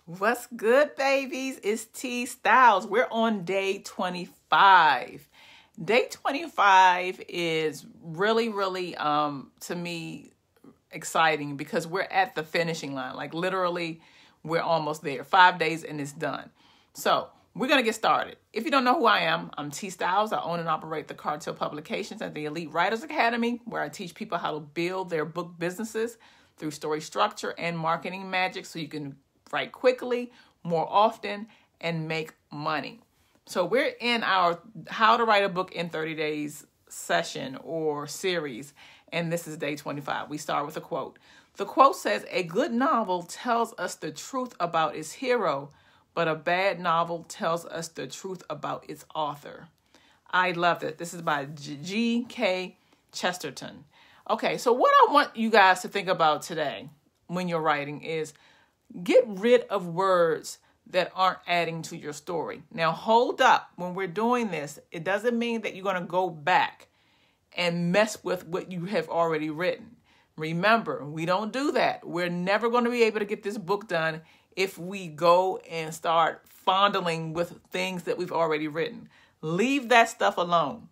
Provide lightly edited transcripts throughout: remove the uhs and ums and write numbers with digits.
What's good, babies? It's T Styles. We're on day 25. Day 25 is really, to me, exciting because we're at the finishing line. Like literally, we're almost there. 5 days and it's done. So we're going to get started. If you don't know who I am, I'm T Styles. I own and operate the Cartel Publications and the Elite Writers Academy, where I teach people how to build their book businesses through story structure and marketing magic so you can write quickly, more often, and make money. So we're in our How to Write a Book in 30 Days session or series, and this is day 25. We start with a quote. The quote says, "A good novel tells us the truth about its hero, but a bad novel tells us the truth about its author." I love it. This is by G.K. Chesterton. Okay, so what I want you guys to think about today when you're writing is get rid of words that aren't adding to your story. Now, hold up. When we're doing this, it doesn't mean that you're going to go back and mess with what you have already written. Remember, we don't do that. We're never going to be able to get this book done if we go and start fondling with things that we've already written. Leave that stuff alone.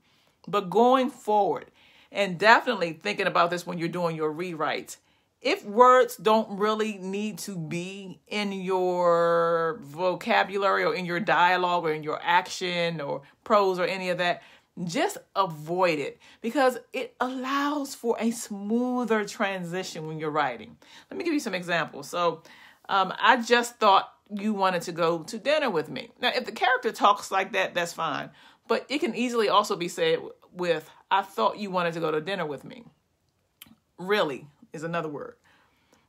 But going forward, and definitely thinking about this when you're doing your rewrites, if words don't really need to be in your vocabulary or in your dialogue or in your action or prose or any of that, just avoid it because it allows for a smoother transition when you're writing. Let me give you some examples. So I just thought you wanted to go to dinner with me. Now, if the character talks like that, that's fine. But it can easily also be said with, "I thought you wanted to go to dinner with me." Really is another word.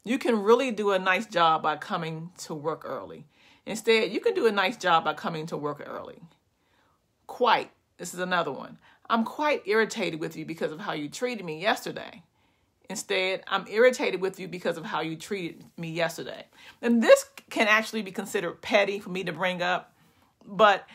You can really do a nice job by coming to work early. Instead, you can do a nice job by coming to work early. Quite. This is another one. "I'm quite irritated with you because of how you treated me yesterday." Instead, "I'm irritated with you because of how you treated me yesterday." And this can actually be considered petty for me to bring up, but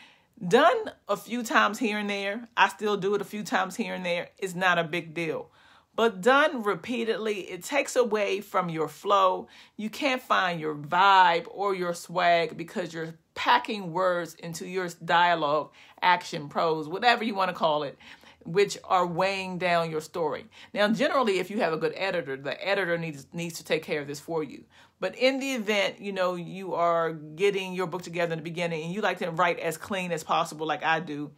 done a few times here and there, I still do it a few times here and there, it's not a big deal. But done repeatedly, it takes away from your flow. You can't find your vibe or your swag because you're packing words into your dialogue, action, prose, whatever you want to call it, which are weighing down your story. Now, generally, if you have a good editor, the editor needs to take care of this for you. But in the event, you are getting your book together in the beginning and you like to write as clean as possible like I do,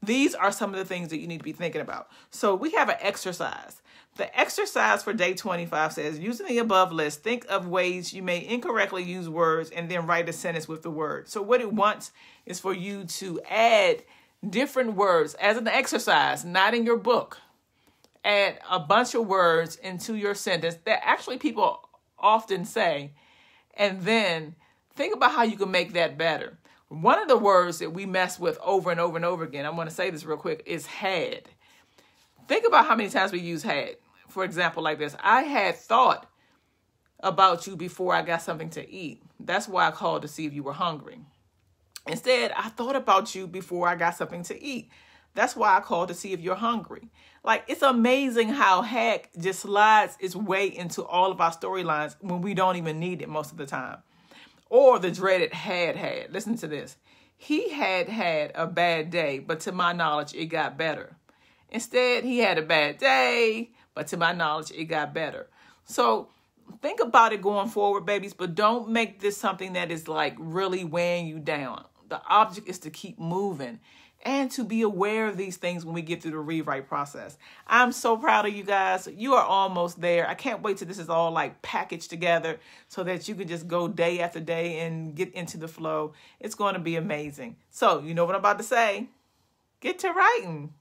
these are some of the things that you need to be thinking about. So we have an exercise. The exercise for day 25 says, using the above list, think of ways you may incorrectly use words and then write a sentence with the word. So what it wants is for you to add different words as an exercise, not in your book. Add a bunch of words into your sentence that actually people often say, and then think about how you can make that better. One of the words that we mess with over and over and over again, I'm going to say this real quick, is had. Think about how many times we use had. For example, like this: "I had thought about you before I got something to eat. That's why I called to see if you were hungry." Instead, "I thought about you before I got something to eat. That's why I called to see if you're hungry." Like, it's amazing how had just slides its way into all of our storylines when we don't even need it most of the time. Or the dreaded had. Listen to this. "He had a bad day, but to my knowledge, it got better." Instead, "He had a bad day, but to my knowledge, it got better." So think about it going forward, babies, but don't make this something that is like really weighing you down. The object is to keep moving and to be aware of these things when we get through the rewrite process. I'm so proud of you guys. You are almost there. I can't wait till this is all like packaged together so that you can just go day after day and get into the flow. It's going to be amazing. So you know what I'm about to say. Get to writing.